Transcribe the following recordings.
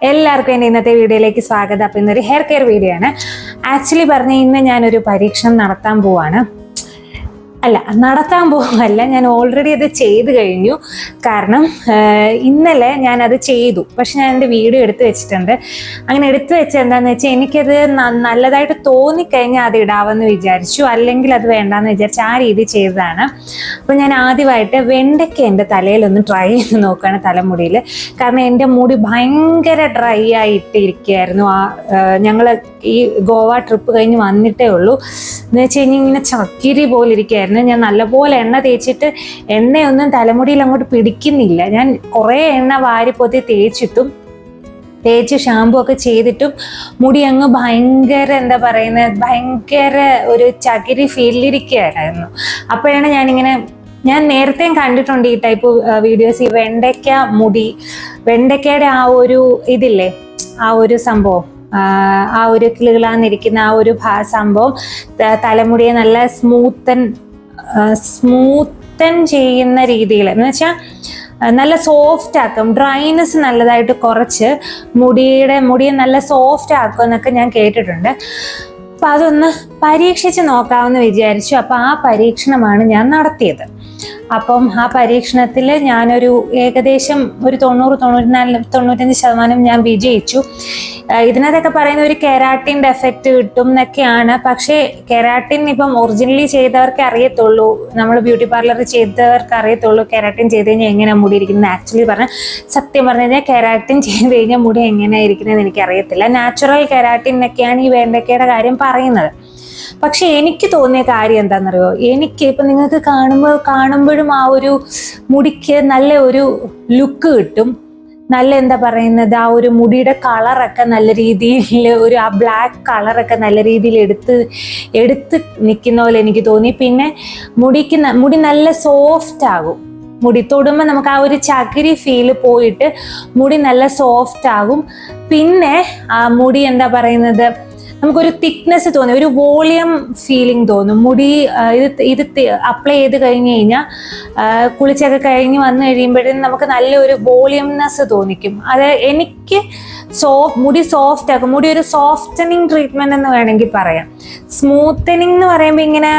എല്ലാവർക്കും എൻ്റെ ഇന്നത്തെ വീഡിയോയിലേക്ക് സ്വാഗതം. അപ്പം ഇന്നൊരു ഹെയർ കെയർ വീഡിയോ ആണ്. ആക്ച്വലി പറഞ്ഞ ഇന്ന് ഞാനൊരു പരീക്ഷണം നടത്താൻ പോവാണ്. ഞാൻ ഓൾറെഡി അത് ചെയ്ത് കഴിഞ്ഞു. കാരണം ഇന്നലെ ഞാനത് ചെയ്തു, പക്ഷെ ഞാൻ എൻ്റെ വീഡിയോ എടുത്തു വെച്ചിട്ടുണ്ട്. അങ്ങനെ എടുത്തു വെച്ചത് എന്താണെന്ന് വെച്ചാൽ എനിക്കത് നല്ലതായിട്ട് തോന്നിക്കഴിഞ്ഞാൽ അത് ഇടാമെന്ന് വിചാരിച്ചു, അല്ലെങ്കിൽ അത് വേണ്ടാന്ന് വിചാരിച്ചു ആ രീതി ചെയ്തതാണ്. അപ്പോൾ ഞാൻ ആദ്യമായിട്ട് വെണ്ടയ്ക്ക എൻ്റെ തലയിലൊന്ന് ട്രൈ ചെയ്ത് നോക്കുകയാണ്, തലമുടിയിൽ. കാരണം എൻ്റെ മുടി ഭയങ്കര ഡ്രൈ ആയിട്ടിരിക്കുകയായിരുന്നു. ഞങ്ങൾ ഈ ഗോവ ട്രിപ്പ് കഴിഞ്ഞ് വന്നിട്ടേ ഉള്ളൂ. എന്ന് വെച്ച് കഴിഞ്ഞാൽ ഇങ്ങനെ ചക്കിരി പോലെ ഇരിക്കുകയായിരുന്നു. ഞാൻ നല്ലപോലെ എണ്ണ തേച്ചിട്ട് എണ്ണയൊന്നും തലമുടിയിൽ അങ്ങോട്ട് പിടിക്കുന്നില്ല. ഞാൻ കുറേ എണ്ണ വാരിപ്പൊത്തി തേച്ച് ഷാമ്പു ഒക്കെ ചെയ്തിട്ടും മുടി അങ്ങ് ഭയങ്കര ഒരു ചകിരി ഫീലിരിക്കുകയായിരുന്നു. അപ്പോഴാണ് ഞാൻ നേരത്തെയും കണ്ടിട്ടുണ്ട് ഈ ടൈപ്പ് വീഡിയോസ്. ഈ വെണ്ടയ്ക്കയുടെ ആ ഒരു ഇതില്ലേ, ആ ഒരു സംഭവം, ആ ഒരു കിളുകിളാന്നിരിക്കുന്ന ആ ഒരു സംഭവം തലമുടിയെ നല്ല സ്മൂത്തൻ ചെയ്യുന്ന രീതിയിൽ, എന്ന് വെച്ചാൽ നല്ല സോഫ്റ്റ് ആക്കും, ഡ്രൈനെസ് നല്ലതായിട്ട് കുറച്ച് മുടിയെ നല്ല സോഫ്റ്റ് ആക്കും എന്നൊക്കെ ഞാൻ കേട്ടിട്ടുണ്ട്. അപ്പം അതൊന്ന് പരീക്ഷിച്ച് നോക്കാമെന്ന് വിചാരിച്ചു. അപ്പം ആ പരീക്ഷണമാണ് ഞാൻ നടത്തിയത്. അപ്പം ആ പരീക്ഷണത്തിൽ ഞാനൊരു ഏകദേശം ഒരു 90-95% ഞാൻ വിജയിച്ചു. ഇതിനകത്തൊക്കെ പറയുന്ന ഒരു കെരാട്ടിൻ്റെ എഫക്റ്റ് കിട്ടും എന്നൊക്കെയാണ്. പക്ഷേ കെരാട്ടിൻ ഇപ്പം ഒറിജിനലി ചെയ്തവർക്ക് അറിയത്തുള്ളൂ, നമ്മൾ ബ്യൂട്ടി പാർലറിൽ ചെയ്തവർക്ക് അറിയത്തുള്ളൂ കെരാട്ടിൻ ചെയ്ത് കഴിഞ്ഞാൽ എങ്ങനെയാണ് മുടി ഇരിക്കുന്നത്. സത്യം പറഞ്ഞു കഴിഞ്ഞാൽ കെരാട്ടിൻ ചെയ്ത് കഴിഞ്ഞാൽ മുടി എങ്ങനെയാണ് ഇരിക്കുന്നതെന്ന് എനിക്കറിയത്തില്ല. നാച്ചുറൽ കെരാട്ടിൻ എന്നൊക്കെയാണ് ഈ വെണ്ടയ്ക്കയുടെ കാര്യം പറയുന്നത്. പക്ഷെ എനിക്ക് തോന്നിയ കാര്യം എന്താണെന്നറിയോ, എനിക്ക് ഇപ്പം നിങ്ങൾക്ക് കാണുമ്പോഴും ആ ഒരു മുടിക്ക് നല്ല ഒരു ലുക്ക് കിട്ടും. നല്ല ആ ഒരു മുടിയുടെ കളറൊക്കെ നല്ല രീതിയിൽ, ആ ബ്ലാക്ക് കളറൊക്കെ നല്ല രീതിയിൽ എടുത്ത് നിൽക്കുന്ന പോലെ എനിക്ക് തോന്നി. പിന്നെ മുടി നല്ല സോഫ്റ്റ് ആകും. മുടി തൊടുമ്പോൾ നമുക്ക് ആ ഒരു ചകിരി ഫീല് പോയിട്ട് മുടി നല്ല സോഫ്റ്റ് ആകും. പിന്നെ ആ മുടി നമുക്കൊരു തിക്നെസ് തോന്നും, ഒരു വോളിയം ഫീലിംഗ് തോന്നും. മുടി ഇത് അപ്ലൈ ചെയ്ത് കഴിഞ്ഞ് കഴിഞ്ഞാൽ കുളിച്ചൊക്കെ കഴിഞ്ഞ് വന്നു കഴിയുമ്പോഴത്തേക്കും നമുക്ക് നല്ലൊരു വോളിയംനെസ് തോന്നിക്കും. അത് എനിക്ക് മുടി സോഫ്റ്റ് ആക്കും. മുടി ഒരു സോഫ്റ്റനിങ് ട്രീറ്റ്മെന്റ് എന്ന് വേണമെങ്കിൽ പറയാം. സ്മൂത്തനിങ് എന്ന് പറയുമ്പോൾ ഇങ്ങനെ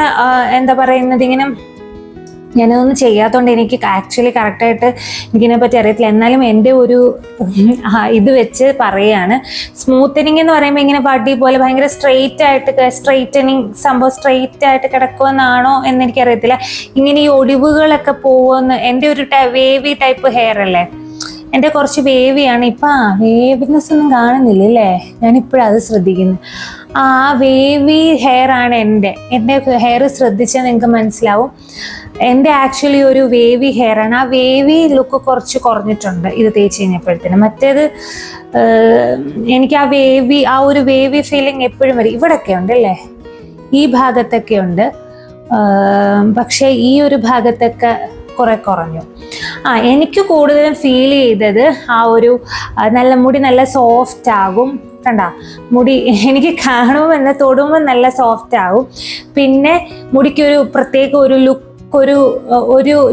ഞാനതൊന്നും ചെയ്യാത്തതുകൊണ്ട് എനിക്ക് ആക്ച്വലി കറക്റ്റായിട്ട് എനിക്കിതിനെപ്പറ്റി അറിയത്തില്ല. എന്നാലും എൻ്റെ ഒരു ഇത് വെച്ച് പറയുകയാണ്. സ്മൂത്തനിങ് എന്ന് പറയുമ്പോൾ ഇങ്ങനെ വടി പോലെ ഭയങ്കര സ്ട്രെയിറ്റ് ആയിട്ട് കിടക്കുമെന്നാണോ എന്നെനിക്കറിയത്തില്ല. ഇങ്ങനെ ഈ ഒടിവുകളൊക്കെ പോകുമെന്ന്. എൻ്റെ ഒരു വേവി ടൈപ്പ് ഹെയർ അല്ലേ, എൻ്റെ കുറച്ച് വേവിയാണ്. ഇപ്പം വേവിനെസ് ഒന്നും കാണുന്നില്ല അല്ലേ, ഞാനിപ്പോഴും അത് ശ്രദ്ധിക്കുന്നു. ആ വേവി ഹെയർ ആണ് എൻ്റെ ഹെയർ. ശ്രദ്ധിച്ചാൽ നിങ്ങൾക്ക് മനസ്സിലാവും എൻ്റെ ആക്ച്വലി ഒരു വേവി ഹെയർ ആണ്. ആ വേവി ലുക്ക് കുറച്ച് കുറഞ്ഞിട്ടുണ്ട് ഇത് തേച്ച് കഴിഞ്ഞപ്പോഴത്തേനും. മറ്റേത് എനിക്ക് ആ ഒരു വേവി ഫീലിംഗ് എപ്പോഴും വരും. ഇവിടെയൊക്കെ ഉണ്ട് അല്ലേ, ഈ ഭാഗത്തൊക്കെ ഉണ്ട്. പക്ഷേ ഈ ഒരു ഭാഗത്തൊക്കെ കുറെ കുറഞ്ഞു. എനിക്ക് കൂടുതലും ഫീൽ ചെയ്തത് ആ ഒരു മുടി നല്ല സോഫ്റ്റ് ആകും. കണ്ട മുടി എനിക്ക് കാണുമ്പോൾ തൊടുമ്പോൾ നല്ല സോഫ്റ്റ് ആകും. പിന്നെ മുടിക്കൊരു പ്രത്യേക ഒരു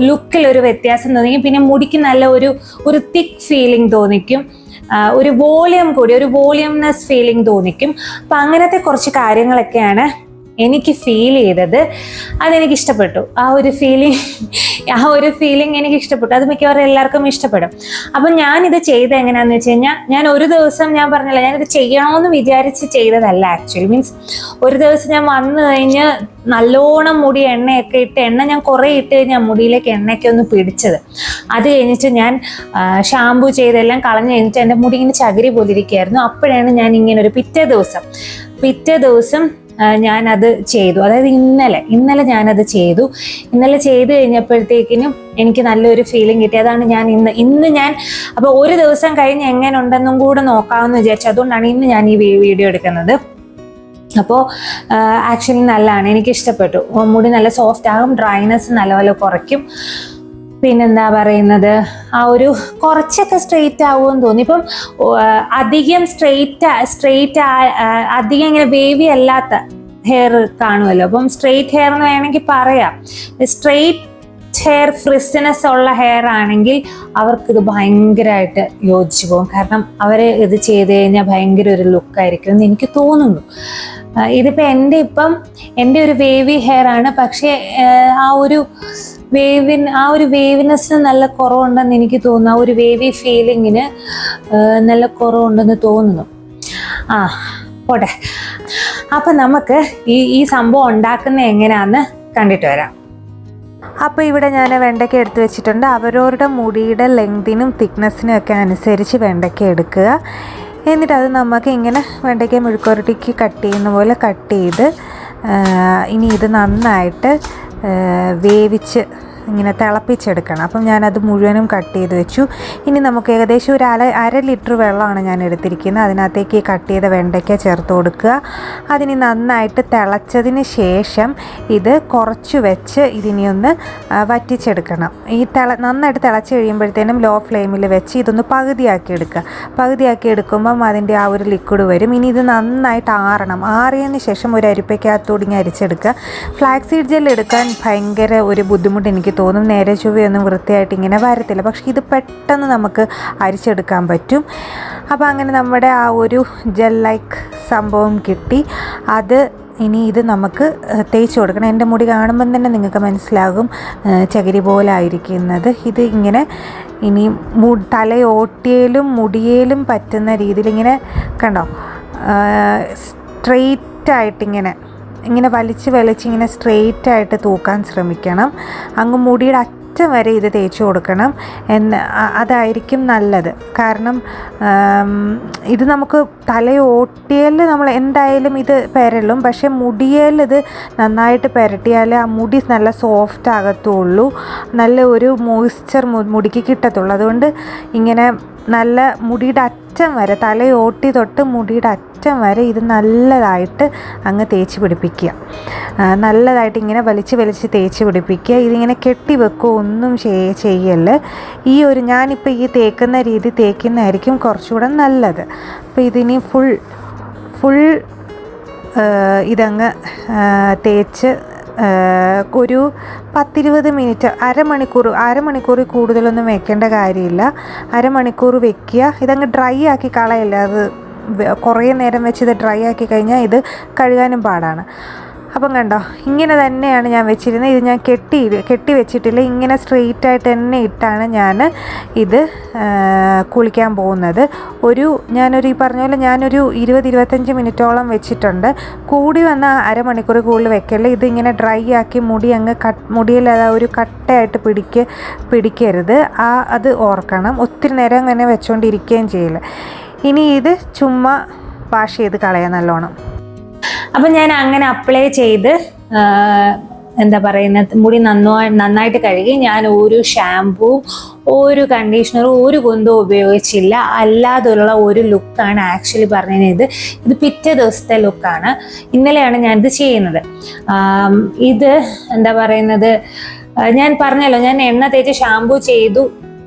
ലുക്കിൽ ഒരു വ്യത്യാസം തോന്നിക്കും. പിന്നെ മുടിക്ക് നല്ല ഒരു തിക്ക് ഫീലിംഗ് തോന്നിക്കും. ഒരു വോളിയംനെസ് ഫീലിംഗ് തോന്നിക്കും. അപ്പം അങ്ങനത്തെ കുറച്ച് കാര്യങ്ങളൊക്കെയാണ് എനിക്ക് ഫീൽ ചെയ്തത്. അതെനിക്ക് ഇഷ്ടപ്പെട്ടു. ആ ഒരു ഫീലിംഗ് എനിക്ക് ഇഷ്ടപ്പെട്ടു. അത് മിക്കവാറും എല്ലാവർക്കും ഇഷ്ടപ്പെടും. അപ്പം ഞാനിത് ചെയ്ത് എങ്ങനെയാണെന്ന് വെച്ച് കഴിഞ്ഞാൽ, ഞാൻ ഒരു ദിവസം ഞാൻ പറഞ്ഞില്ല, ഞാനിത് ചെയ്യണമെന്ന് വിചാരിച്ച് ചെയ്തതല്ല. ആക്ച്വലി മീൻസ് ഒരു ദിവസം ഞാൻ വന്നു കഴിഞ്ഞ് നല്ലോണം മുടി എണ്ണയൊക്കെ എണ്ണ ഞാൻ കുറേ ഇട്ട് കഴിഞ്ഞാൽ മുടിയിലേക്ക് എണ്ണയൊക്കെ ഒന്ന് പിടിച്ചത്. അത് കഴിഞ്ഞിട്ട് ഞാൻ ഷാമ്പു ചെയ്തെല്ലാം കളഞ്ഞ് കഴിഞ്ഞിട്ട് എൻ്റെ മുടി ഇങ്ങനെ ചകിരി പോലിരിക്കുകയായിരുന്നു. അപ്പോഴാണ് ഞാൻ ഇങ്ങനെ ഒരു പിറ്റേ ദിവസം ഞാനത് ചെയ്തു. അതായത് ഇന്നലെ ഞാനത് ചെയ്തു. ഇന്നലെ ചെയ്ത് കഴിഞ്ഞപ്പോഴത്തേക്കിനും എനിക്ക് നല്ലൊരു ഫീലിംഗ് കിട്ടി. അതാണ് ഞാൻ ഇന്ന് അപ്പോൾ ഒരു ദിവസം കഴിഞ്ഞ് എങ്ങനെ ഉണ്ടെന്നും കൂടെ നോക്കാമെന്ന് വിചാരിച്ചു. അതുകൊണ്ടാണ് ഇന്ന് ഞാൻ ഈ വീഡിയോ എടുക്കുന്നത്. അപ്പോൾ ആക്ച്വലി നല്ലതാണ്, എനിക്ക് ഇഷ്ടപ്പെട്ടു. മുടി നല്ല സോഫ്റ്റ് ആകും, ഡ്രൈനെസ് നല്ലപോലെ കുറയ്ക്കും. പിന്നെന്താ പറയുന്നത്, ആ ഒരു കുറച്ചൊക്കെ സ്ട്രെയിറ്റ് ആവുമെന്ന് തോന്നി. ഇപ്പം അധികം അധികം ഇങ്ങനെ വേവി അല്ലാത്ത ഹെയർ കാണുമല്ലോ. അപ്പം സ്ട്രെയിറ്റ് ഹെയർ എന്ന് വേണമെങ്കിൽ പറയാം. സ്ട്രെയിറ്റ് ഹെയർ, ഫ്രിസിനെസ് ഉള്ള ഹെയർ ആണെങ്കിൽ അവർക്കിത് ഭയങ്കരമായിട്ട് യോജിച്ചു പോകും. കാരണം അവർ ഇത് ചെയ്ത് കഴിഞ്ഞാൽ ഭയങ്കര ഒരു ലുക്കായിരിക്കും എന്ന് എനിക്ക് തോന്നുന്നു. ഇതിപ്പോൾ എൻ്റെ ഒരു വേവി ഹെയർ ആണ്. പക്ഷേ ആ ഒരു വേവിനെസ്സിന് നല്ല കുറവുണ്ടെന്ന് എനിക്ക് തോന്നുന്നു. ആ ഒരു വേവി ഫീലിങ്ങിന് നല്ല കുറവുണ്ടെന്ന് തോന്നുന്നു. പോട്ടെ. അപ്പം നമുക്ക് ഈ സംഭവം ഉണ്ടാക്കുന്നത് എങ്ങനെയാണെന്ന് കണ്ടിട്ട് വരാം. അപ്പോൾ ഇവിടെ ഞാൻ വെണ്ടയ്ക്ക എടുത്ത് വെച്ചിട്ടുണ്ട്. അവരവരുടെ മുടിയുടെ ലെങ്തിനും തിക്നെസ്സിനും ഒക്കെ അനുസരിച്ച് വെണ്ടയ്ക്ക എടുക്കുക. എന്നിട്ട് അത് നമുക്ക് ഇങ്ങനെ വെണ്ടയ്ക്ക മെഴുക്കുവരട്ടിക്ക് കട്ട് ചെയ്യുന്ന പോലെ കട്ട് ചെയ്ത് ഇനി ഇത് നന്നായിട്ട് വേവിച്ച് ഇങ്ങനെ തിളപ്പിച്ചെടുക്കണം. അപ്പം ഞാനത് മുഴുവനും കട്ട് ചെയ്ത് വെച്ചു. ഇനി നമുക്ക് ഏകദേശം ഒരു അര ലിറ്റർ വെള്ളമാണ് ഞാൻ എടുത്തിരിക്കുന്നത്. അതിനകത്തേക്ക് ഈ കട്ട് ചെയ്ത വെണ്ടയ്ക്ക ചേർത്ത് കൊടുക്കുക. അതിന് നന്നായിട്ട് തിളച്ചതിന് ശേഷം ഇത് കുറച്ച് വെച്ച് ഇതിനെ ഒന്ന് വറ്റിച്ചെടുക്കണം. നന്നായിട്ട് തിളച്ച് കഴിയുമ്പോഴത്തേനും ലോ ഫ്ലെയിമിൽ വെച്ച് ഇതൊന്ന് പകുതിയാക്കി എടുക്കുക. പകുതിയാക്കി എടുക്കുമ്പം അതിൻ്റെ ആ ഒരു ലിക്വിഡ് വരും. ഇനി ഇത് നന്നായിട്ട് ആറണം. ആറിയതിന് ശേഷം ഒരു അരിപ്പയ്ക്കകത്തോടെ ഇങ്ങനെ അരിച്ചെടുക്കുക. ഫ്ലാക്സീഡ് ജെൽ എടുക്കാൻ ഭയങ്കര ഒരു ബുദ്ധിമുട്ട് എനിക്ക് തോന്നും. നേരെ ചൊവ്വയൊന്നും വൃത്തിയായിട്ട് ഇങ്ങനെ വരത്തില്ല. പക്ഷേ ഇത് പെട്ടെന്ന് നമുക്ക് അരിച്ചെടുക്കാൻ പറ്റും. അപ്പോൾ അങ്ങനെ നമ്മുടെ ആ ഒരു ജെൽ ലൈക്ക് സംഭവം കിട്ടി. ഇനി ഇത് നമുക്ക് തേച്ച് കൊടുക്കണം. എൻ്റെ മുടി കാണുമ്പം തന്നെ നിങ്ങൾക്ക് മനസ്സിലാകും ചകിരി പോലെ ആയിരിക്കുന്നത്. ഇത് ഇങ്ങനെ ഇനി തലയോട്ടിയിലും മുടിയേലും പറ്റുന്ന രീതിയിൽ ഇങ്ങനെ കണ്ടോ, സ്ട്രെയിറ്റായിട്ടിങ്ങനെ വലിച്ച് ഇങ്ങനെ സ്ട്രെയിറ്റായിട്ട് തൂക്കാൻ ശ്രമിക്കണം. അങ്ങ് മുടിയുടെ അറ്റം വരെ ഇത് തേച്ച് കൊടുക്കണം. അതായിരിക്കും നല്ലത്. കാരണം ഇത് നമുക്ക് തലയോട്ടിയിൽ നമ്മൾ എന്തായാലും ഇത് പെരളും. പക്ഷേ മുടിയേൽ ഇത് നന്നായിട്ട് പെരട്ടിയാൽ ആ മുടി നല്ല സോഫ്റ്റ് ആകത്തുള്ളൂ, നല്ല ഒരു മോയ്സ്ചർ മുടിക്ക് കിട്ടത്തുള്ളൂ. അതുകൊണ്ട് ഇങ്ങനെ നല്ല മുടിയുടെ അറ്റം വരെ, തലയോട്ടി തൊട്ട് മുടിയുടെ അറ്റം വരെ ഇത് നല്ലതായിട്ട് അങ്ങ് തേച്ച് പിടിപ്പിക്കുക. നല്ലതായിട്ട് ഇങ്ങനെ വലിച്ച് തേച്ച് പിടിപ്പിക്കുക. ഇതിങ്ങനെ കെട്ടി വെക്കുക ഒന്നും ചെയ്യല്ല. ഞാനിപ്പോൾ ഈ തേക്കുന്ന രീതി തേക്കുന്നതായിരിക്കും കുറച്ചുകൂടെ നല്ലത്. അപ്പോൾ ഇതിനി ഫുൾ ഇതങ്ങ് തേച്ച് ഒരു 10-20 മിനിറ്റ്, അരമണിക്കൂർ കൂടുതലൊന്നും വെക്കേണ്ട കാര്യമില്ല. അരമണിക്കൂർ വെക്കുക. ഇതങ്ങ് ഡ്രൈ ആക്കി കളയല്ല. അത് കുറേ നേരം വെച്ച് ഇത് ഡ്രൈ ആക്കി കഴിഞ്ഞാൽ ഇത് കഴുകാനും പാടാണ്. അപ്പം കണ്ടോ, ഇങ്ങനെ തന്നെയാണ് ഞാൻ വെച്ചിരുന്നത്. ഇത് ഞാൻ കെട്ടി വെച്ചിട്ടില്ല. ഇങ്ങനെ സ്ട്രെയിറ്റായിട്ട് തന്നെ ഇട്ടാണ് ഞാൻ ഇത് കുളിക്കാൻ പോകുന്നത്. ഈ പറഞ്ഞ പോലെ ഞാനൊരു 20-25 മിനിറ്റോളം വെച്ചിട്ടുണ്ട്. കൂടി വന്ന അരമണിക്കൂർ കൂടുതൽ വെക്കല്ല. ഇതിങ്ങനെ ഡ്രൈ ആക്കി മുടിയിൽ ഒരു കട്ടയായിട്ട് പിടിക്കരുത്. അത് ഓർക്കണം. ഒത്തിരി നേരം അങ്ങനെ വെച്ചുകൊണ്ടിരിക്കുകയും ചെയ്യില്ല. ഇനി ഇത് ചുമ്മാ വാഷ് ചെയ്ത് കളയാം നല്ലോണം. അപ്പം ഞാൻ അങ്ങനെ അപ്ലൈ ചെയ്ത് മുടി നന്നായിട്ട് കഴുകി. ഞാൻ ഒരു ഷാമ്പൂ, ഒരു കണ്ടീഷണറും, ഒരു കുന്തവും ഉപയോഗിച്ചില്ല. അല്ലാതുള്ള ഒരു ലുക്കാണ് ആക്ച്വലി പറഞ്ഞത്. ഇത് പിറ്റേ ദിവസത്തെ ലുക്കാണ്. ഇന്നലെയാണ് ഞാനിത് ചെയ്യുന്നത്. ഇത് ഞാൻ പറഞ്ഞല്ലോ, ഞാൻ എണ്ണ തേച്ച് ഷാമ്പൂ ചെയ്തു.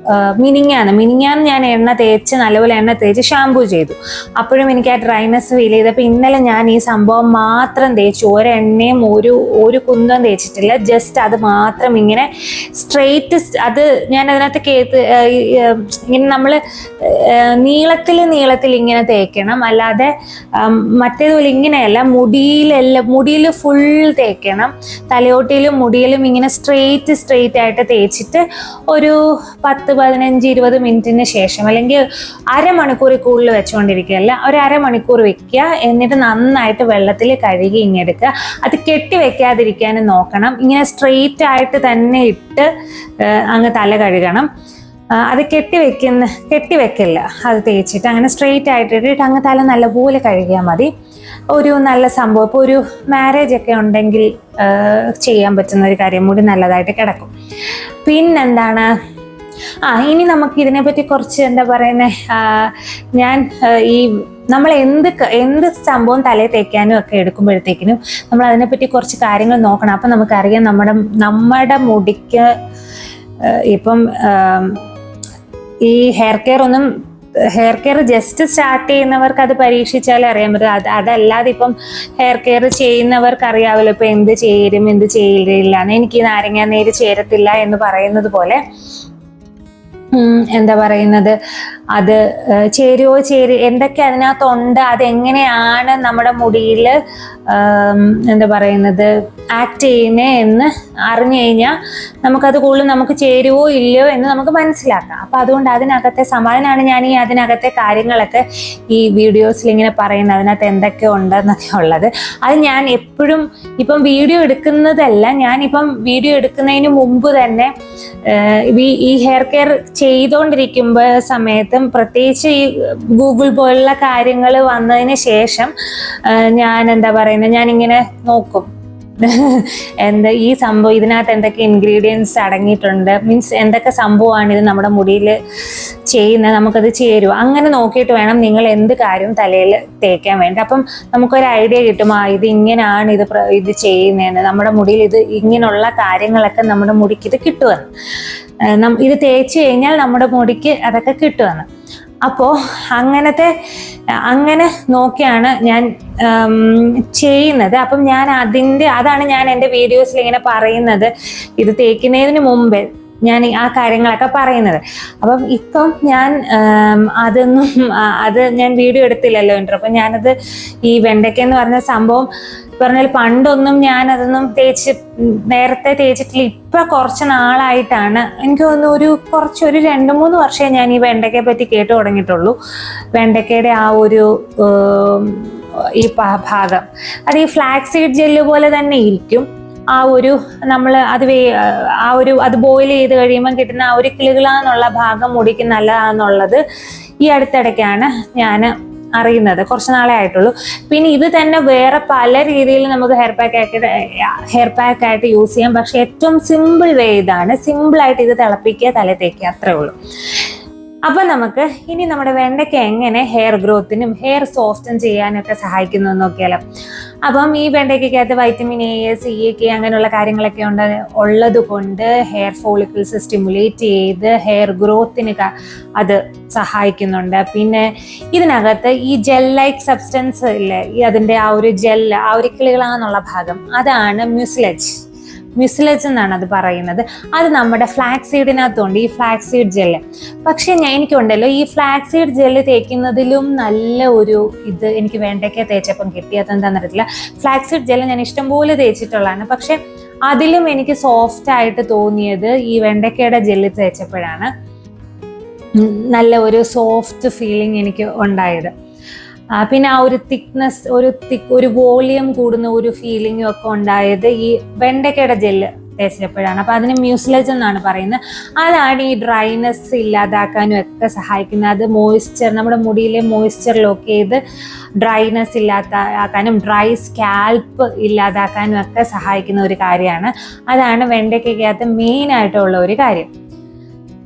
മിനിങ്ങാന്ന് ഞാൻ നല്ലപോലെ എണ്ണ തേച്ച് ഷാമ്പൂ ചെയ്തു. അപ്പോഴും എനിക്ക് ആ ഡ്രൈനെസ് ഫീൽ ചെയ്തപ്പോൾ ഇന്നലെ ഞാൻ ഈ സംഭവം മാത്രം തേച്ചു. ഒരെണ്ണയും ഒരു കുന്തം തേച്ചിട്ടില്ല. ജസ്റ്റ് അത് മാത്രം ഇങ്ങനെ സ്ട്രെയിറ്റ്, അത് ഞാൻ അതിനകത്ത് ഇങ്ങനെ നമ്മൾ നീളത്തിൽ ഇങ്ങനെ തേക്കണം. അല്ലാതെ മറ്റേതുപോലെ ഇങ്ങനെയല്ല. മുടിയിൽ ഫുൾ തേക്കണം. തലയോട്ടിയിലും മുടിയിലും ഇങ്ങനെ സ്ട്രെയിറ്റ് ആയിട്ട് തേച്ചിട്ട് ഒരു 10-15-20 മിനിറ്റിന് ശേഷം, അല്ലെങ്കിൽ അരമണിക്കൂറിൽ കൂടുതൽ വെച്ചുകൊണ്ടിരിക്കുകയല്ല, ഒരു അരമണിക്കൂർ വെക്കുക. എന്നിട്ട് നന്നായിട്ട് വെള്ളത്തിൽ കഴുകി ഇങ്ങെടുക്കുക. അത് കെട്ടി വെക്കാതിരിക്കാനും നോക്കണം. ഇങ്ങനെ സ്ട്രെയിറ്റ് ആയിട്ട് തന്നെ ഇട്ട് അങ്ങ് തല കഴുകണം. അത് കെട്ടി വെക്കില്ല. അത് തേച്ചിട്ട് അങ്ങനെ സ്ട്രെയിറ്റ് ആയിട്ടിട്ട് അങ്ങ് തല നല്ലപോലെ കഴുകിയാൽ മതി. ഒരു നല്ല സംഭവം. ഇപ്പോൾ ഒരു മാരേജ് ഒക്കെ ഉണ്ടെങ്കിൽ ചെയ്യാൻ പറ്റുന്ന ഒരു കാര്യം. മുടി നല്ലതായിട്ട് കിടക്കും. പിന്നെന്താണ്, ഇനി നമുക്ക് ഇതിനെപ്പറ്റി കുറച്ച് ഞാൻ നമ്മൾ എന്ത് സംഭവം തലയിൽ തേക്കാനും ഒക്കെ എടുക്കുമ്പോഴത്തേക്കിനും നമ്മൾ അതിനെപ്പറ്റി കുറച്ച് കാര്യങ്ങൾ നോക്കണം. അപ്പം നമുക്കറിയാം നമ്മുടെ മുടിക്ക് ഇപ്പം ഈ ഹെയർ കെയർ ഒന്നും ഹെയർ കെയർ ജസ്റ്റ് സ്റ്റാർട്ട് ചെയ്യുന്നവർക്ക് അത് പരീക്ഷിച്ചാലേ അറിയാൻ പറ്റും. അതല്ലാതെ ഇപ്പം ഹെയർ കെയർ ചെയ്യുന്നവർക്ക് അറിയാമല്ലോ ഇപ്പം എന്ത് ചേരും എന്ത് ചെയ്യില്ല, എനിക്ക് നാരങ്ങ നീര് ചേരത്തില്ല എന്ന് പറയുന്നത് പോലെ എന്താ പറയുന്നത്, അത് ചേരുവോ എന്തൊക്കെ അതിനകത്തുണ്ട്, അതെങ്ങനെയാണ് നമ്മുടെ മുടിയിൽ എന്താ പറയുന്നത് ആക്ട് ചെയ്യുന്നത് എന്ന് അറിഞ്ഞു കഴിഞ്ഞാൽ നമുക്കത് കൂടുതൽ നമുക്ക് ചേരുവോ ഇല്ലയോ എന്ന് നമുക്ക് മനസ്സിലാക്കാം. അപ്പം അതുകൊണ്ട് അതിനകത്തെ സമാധാനമാണ് ഞാൻ ഈ അതിനകത്തെ കാര്യങ്ങളൊക്കെ ഈ വീഡിയോസിൽ ഇങ്ങനെ പറയുന്നത്, അതിനകത്ത് എന്തൊക്കെ ഉണ്ടെന്നൊക്കെ ഉള്ളത്. അത് ഞാൻ എപ്പോഴും ഇപ്പം വീഡിയോ എടുക്കുന്നതല്ല, ഞാനിപ്പം വീഡിയോ എടുക്കുന്നതിന് മുമ്പ് തന്നെ ഈ ഹെയർ കെയർ ചെയ്തുകൊണ്ടിരിക്കുമ്പോൾ സമയത്തും പ്രത്യേകിച്ച് ഈ ഗൂഗിൾ പോലുള്ള കാര്യങ്ങൾ വന്നതിന് ശേഷം ഞാൻ എന്താ പറയുന്നത്, ഞാനിങ്ങനെ നോക്കും എന്താ ഈ സംഭവം, ഇതിനകത്ത് എന്തൊക്കെ ഇൻഗ്രീഡിയൻസ് അടങ്ങിയിട്ടുണ്ട്, മീൻസ് എന്തൊക്കെ സംഭവമാണ് ഇത് നമ്മുടെ മുടിയിൽ ചെയ്യുന്നത്, നമുക്കത് ചേരും, അങ്ങനെ നോക്കിയിട്ട് വേണം നിങ്ങൾ എന്ത് കാര്യവും തലയിൽ തേക്കാൻ വേണ്ടി. അപ്പം നമുക്കൊരു ഐഡിയ കിട്ടും, ഇത് ഇങ്ങനെയാണ് ഇത് ചെയ്യുന്നതെന്ന്, നമ്മുടെ മുടിയിൽ ഇത് ഇങ്ങനെയുള്ള കാര്യങ്ങളൊക്കെ നമ്മുടെ മുടിക്ക് ഇത് കിട്ടുമെന്ന്, ഇത് തേച്ച് കഴിഞ്ഞാൽ നമ്മുടെ മുടിക്ക് അതൊക്കെ കിട്ടുമെന്ന്. അപ്പോൾ അങ്ങനെ നോക്കിയാണ് ഞാൻ ചെയ്യുന്നത്. അപ്പം ഞാൻ അതാണ് ഞാൻ എൻ്റെ വീഡിയോസിൽ ഇങ്ങനെ പറയുന്നത്, ഇത് തേക്കുന്നതിന് മുമ്പേ ഞാൻ ആ കാര്യങ്ങളൊക്കെ പറയുന്നത്. അപ്പം ഇപ്പം ഞാൻ അത് ഞാൻ വീഡിയോ എടുത്തില്ലല്ലോ ഇൻട്രോ. അപ്പം ഞാനത് ഈ വെണ്ടയ്ക്ക എന്ന് പറഞ്ഞ സംഭവം പറഞ്ഞാൽ പണ്ടൊന്നും ഞാനതൊന്നും നേരത്തെ തേച്ചിട്ടില്ല. ഇപ്പം കുറച്ച് നാളായിട്ടാണ്, എനിക്ക് തോന്നുന്നു ഒരു 2-3 വർഷമേ ഞാൻ ഈ വെണ്ടയ്ക്കയെ പറ്റി കേട്ടു തുടങ്ങിയിട്ടുള്ളൂ. വെണ്ടയ്ക്കയുടെ ആ ഒരു ഈ ഭാഗം അത് ഈ ഫ്ലാക്സ് സീഡ് ജെല്ല് പോലെ തന്നെ ഇരിക്കും. ആ ഒരു നമ്മൾ അത് ബോയിൽ ചെയ്ത് കഴിയുമ്പോൾ കിട്ടുന്ന ആ ഒരു കിളുകിളാന്നുള്ള ഭാഗം മുടിക്ക് നല്ലതാണെന്നുള്ളത് ഈ അടുത്തിടയ്ക്കാണ് ഞാൻ അറിയുന്നത്, കുറച്ച് നാളെ ആയിട്ടുള്ളൂ. പിന്നെ ഇത് തന്നെ വേറെ പല രീതിയിൽ നമുക്ക് ഹെയർ പാക്ക് ആയിട്ട് യൂസ് ചെയ്യാം. പക്ഷെ ഏറ്റവും സിമ്പിൾ വേ ഇതാണ്, സിമ്പിളായിട്ട് ഇത് തിളപ്പിക്കുക, തല തേക്കുക, അത്രേ ഉള്ളൂ. അപ്പം നമുക്ക് ഇനി നമ്മുടെ വെണ്ടയ്ക്ക എങ്ങനെ ഹെയർ ഗ്രോത്തിനും ഹെയർ സോഫ്റ്റൻ ചെയ്യാനൊക്കെ സഹായിക്കുന്നു എന്ന് നോക്കിയാലോ. അപ്പം ഈ വെണ്ടയ്ക്കകത്ത് വൈറ്റമിൻ എ, സി, കെ അങ്ങനെയുള്ള കാര്യങ്ങളൊക്കെ ഉള്ളത് കൊണ്ട് ഹെയർ ഫോളിക്കിൾസ് സ്റ്റിമുലേറ്റ് ചെയ്ത് ഹെയർ ഗ്രോത്തിന് അത് സഹായിക്കുന്നുണ്ട്. പിന്നെ ഇതിനകത്ത് ഈ ജെൽ ലൈക്ക് സബ്സ്റ്റൻസ് ഇല്ലേ, അതിൻ്റെ ആ ഒരു കിളികളാന്നുള്ള ഭാഗം, അതാണ് മ്യൂസിലേജ് എന്നാണ് അത് പറയുന്നത്. അത് നമ്മുടെ ഫ്ലാക്സ് സീഡിനകത്തുണ്ട്, ഈ ഫ്ലാക്സ് സീഡ് ജെല്ല്. പക്ഷെ എനിക്കുണ്ടല്ലോ ഈ ഫ്ലാക്സ് സീഡ് ജെല്ല് തേക്കുന്നതിലും നല്ല ഒരു ഇത് എനിക്ക് വെണ്ടയ്ക്ക തേച്ചപ്പം കിട്ടിയത് എന്താണെന്ന് അറിയത്തില്ല. ഫ്ലാക്സ് സീഡ് ജെല്ല് ഞാൻ ഇഷ്ടംപോലെ തേച്ചിട്ടുള്ളതാണ്, പക്ഷെ അതിലും എനിക്ക് സോഫ്റ്റ് ആയിട്ട് തോന്നിയത് ഈ വെണ്ടയ്ക്കയുടെ ജെല്ല് തേച്ചപ്പോഴാണ്. നല്ല ഒരു സോഫ്റ്റ് ഫീലിംഗ് എനിക്ക് ഉണ്ടായത്. പിന്നെ ആ ഒരു തിക്നെസ്, ഒരു വോളിയം കൂടുന്ന ഒരു ഫീലിംഗും ഒക്കെ ഉണ്ടായത് ഈ വെണ്ടയ്ക്കയുടെ ജെല്ല് തേച്ചപ്പോഴാണ്. അപ്പം അതിന് മ്യൂസിലേജ് എന്നാണ് പറയുന്നത്. അതാണ് ഈ ഡ്രൈനെസ് ഇല്ലാതാക്കാനും ഒക്കെ സഹായിക്കുന്നത്. അത് നമ്മുടെ മുടിയിലെ മോയ്സ്ചർ ലോക്ക് ചെയ്ത് ഡ്രൈനെസ് ഇല്ലാതാക്കാനും ഡ്രൈ സ്കാൽപ്പ് ഇല്ലാതാക്കാനും ഒക്കെ സഹായിക്കുന്ന ഒരു കാര്യമാണ്. അതാണ് വെണ്ടയ്ക്കകത്ത് മെയിനായിട്ടുള്ള ഒരു കാര്യം.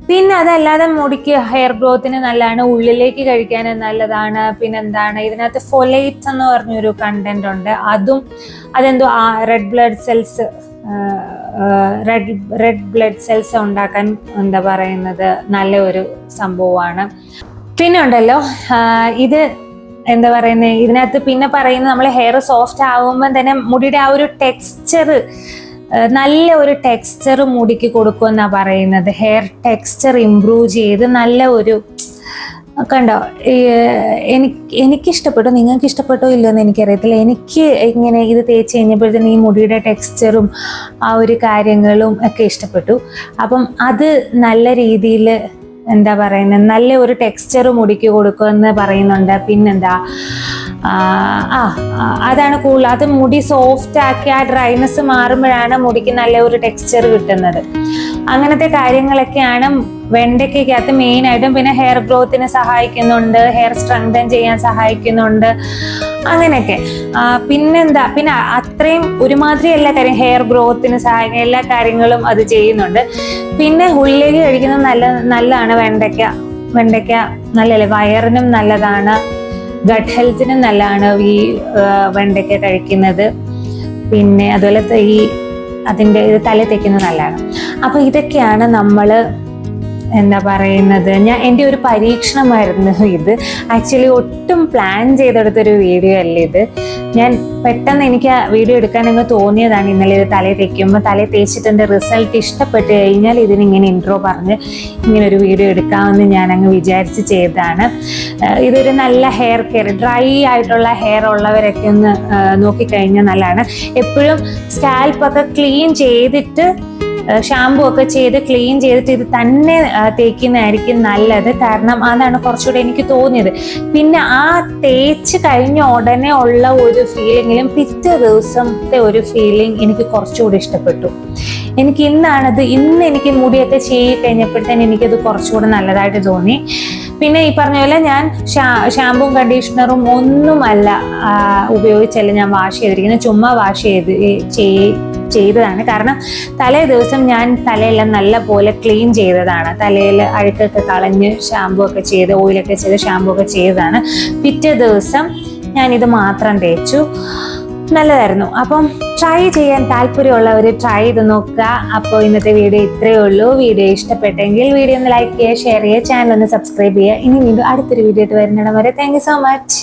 പിന്നെ അതല്ലാതെ മുടിക്ക് ഹെയർ ഗ്രോത്തിന് നല്ലതാണ്, ഉള്ളിലേക്ക് കഴിക്കാൻ നല്ലതാണ്. പിന്നെന്താണ്, ഇതിനകത്ത് ഫൊലേറ്റ് എന്ന് പറഞ്ഞൊരു കണ്ടന്റ് ഉണ്ട്. അതെന്തോ റെഡ് ബ്ലഡ് സെൽസ് ഉണ്ടാക്കാൻ എന്താ പറയുന്നത് നല്ല ഒരു സംഭവമാണ്. പിന്നെ ഉണ്ടല്ലോ ഇത് എന്താ പറയുന്നത്, ഇതിനകത്ത് പിന്നെ പറയുന്നത് നമ്മൾ ഹെയർ സോഫ്റ്റ് ആകുമ്പോൾ തന്നെ മുടിയുടെ ആ ഒരു നല്ല ഒരു ടെക്സ്ചർ മുടിക്ക് കൊടുക്കുമെന്നാണ് പറയുന്നത്. ഹെയർ ടെക്സ്ചർ ഇംപ്രൂവ് ചെയ്ത് നല്ല ഒരു കണ്ടോ, എനിക്കിഷ്ടപ്പെട്ടു. നിങ്ങൾക്ക് ഇഷ്ടപ്പെട്ടോ ഇല്ലയെന്ന് എനിക്കറിയത്തില്ല. എനിക്ക് ഇങ്ങനെ ഇത് തേച്ച് കഴിഞ്ഞപ്പോഴത്തേന് ഈ മുടിയുടെ ടെക്സ്ചറും ആ ഒരു കാര്യങ്ങളും ഒക്കെ ഇഷ്ടപ്പെട്ടു. അപ്പം അത് നല്ല രീതിയിൽ എന്താ പറയുന്നത് നല്ല ഒരു ടെക്സ്ചർ മുടിക്ക് കൊടുക്കുമെന്ന് പറയുന്നുണ്ട്. പിന്നെന്താ അതാണ് കൂടുതൽ, അത് മുടി സോഫ്റ്റ് ആക്കി ആ ഡ്രൈനെസ് മാറുമ്പോഴാണ് മുടിക്ക് നല്ല ഒരു ടെക്സ്ചർ കിട്ടുന്നത്. അങ്ങനത്തെ കാര്യങ്ങളൊക്കെയാണ് വെണ്ടയ്ക്കകത്ത് മെയിനായിട്ടും. പിന്നെ ഹെയർ ഗ്രോത്തിന് സഹായിക്കുന്നുണ്ട്, ഹെയർ സ്ട്രെങ്തൻ ചെയ്യാൻ സഹായിക്കുന്നുണ്ട്, അങ്ങനെയൊക്കെ. പിന്നെന്താ, പിന്നെ അത്രയും ഒരുമാതിരി എല്ലാ കാര്യം ഹെയർ ഗ്രോത്തിന് സഹായിക്കുന്ന എല്ലാ കാര്യങ്ങളും അത് ചെയ്യുന്നുണ്ട്. പിന്നെ ഉള്ളിലേക്ക് കഴിക്കുന്നത് നല്ലതാണ്. വെണ്ടയ്ക്ക നല്ലല്ലേ, വയറിനും നല്ലതാണ്, ഗട്ട് ഹെൽത്തിനും നല്ലതാണ് ഈ വെണ്ടയ്ക്ക കഴിക്കുന്നത്. പിന്നെ അതുപോലെ അതിൻ്റെ ഇത് തല തേക്കുന്നത് നല്ലതാണ്. അപ്പോൾ ഇതൊക്കെയാണ് നമ്മൾ എന്താ പറയുന്നത്, എൻ്റെ ഒരു പരീക്ഷണമായിരുന്നു ഇത്. ആക്ച്വലി ഒട്ടും പ്ലാൻ ചെയ്തെടുത്തൊരു വീഡിയോ അല്ല ഇത്. ഞാൻ പെട്ടെന്ന് എനിക്ക് ആ വീഡിയോ എടുക്കാനങ്ങ് തോന്നിയതാണ്. ഇന്നലെ ഇത് തലയിൽ തേക്കുമ്പോൾ തലയിൽ തേച്ചിട്ട് എൻ്റെ റിസൾട്ട് ഇഷ്ടപ്പെട്ട് കഴിഞ്ഞാൽ ഇതിനിങ്ങനെ ഇൻട്രോ പറഞ്ഞ് ഇങ്ങനെ ഒരു വീഡിയോ എടുക്കാമെന്ന് ഞാൻ അങ്ങ് വിചാരിച്ച് ചെയ്തതാണ്. ഇതൊരു നല്ല ഹെയർ കെയർ, ഡ്രൈ ആയിട്ടുള്ള ഹെയർ ഉള്ളവരൊക്കെ ഒന്ന് നോക്കിക്കഴിഞ്ഞാൽ നല്ലതാണ്. എപ്പോഴും സ്കാൽപ്പൊക്കെ ക്ലീൻ ചെയ്തിട്ട് ഷാമ്പു ഒക്കെ ചെയ്ത് ക്ലീൻ ചെയ്തിട്ട് ഇത് തന്നെ തേക്കുന്നതായിരിക്കും നല്ലത്. കാരണം അതാണ് കുറച്ചുകൂടെ എനിക്ക് തോന്നിയത്. പിന്നെ ആ തേച്ച് കഴിഞ്ഞ ഉടനെ ഉള്ള ഒരു ഫീലിങ്ങിലും പിറ്റേ ദിവസത്തെ ഒരു ഫീലിംഗ് എനിക്ക് കുറച്ചുകൂടി ഇഷ്ടപ്പെട്ടു. എനിക്ക് ഇന്ന് എനിക്ക് മുടിയൊക്കെ ചെയ്ത് കഴിഞ്ഞപ്പോഴത്തേന് എനിക്കത് കുറച്ചുകൂടെ നല്ലതായിട്ട് തോന്നി. പിന്നെ ഈ പറഞ്ഞ പോലെ ഞാൻ ഷാമ്പും കണ്ടീഷണറും ഒന്നുമല്ല ഉപയോഗിച്ചല്ല ഞാൻ വാഷ് ചെയ്തിരിക്കുന്നത്, ചുമ്മാ വാഷ് ചെയ്തതാണ്. കാരണം തലേ ദിവസം ഞാൻ തലയെല്ലാം നല്ല പോലെ ക്ലീൻ ചെയ്തതാണ്. തലയിൽ അഴുക്കൊക്കെ കളഞ്ഞ് ഷാമ്പു ഒക്കെ ചെയ്ത് ഓയിലൊക്കെ ചെയ്ത് ഷാമ്പു ഒക്കെ ചെയ്തതാണ്. പിറ്റേ ദിവസം ഞാനിത് മാത്രം തേച്ചു. നല്ലതായിരുന്നു. അപ്പം ട്രൈ ചെയ്യാൻ താല്പര്യമുള്ളവർ ട്രൈ ചെയ്ത് നോക്കുക. അപ്പോൾ ഇന്നത്തെ വീഡിയോ ഇത്രയേ ഉള്ളൂ. വീഡിയോ ഇഷ്ടപ്പെട്ടെങ്കിൽ വീഡിയോ ഒന്ന് ലൈക്ക് ചെയ്യുക, ഷെയർ ചെയ്യുക, ചാനൽ ഒന്ന് സബ്സ്ക്രൈബ് ചെയ്യുക. ഇനി വീണ്ടും അടുത്തൊരു വീഡിയോ ആയിട്ട് വരുന്നിടം വരെ താങ്ക് യു സോ മച്ച്.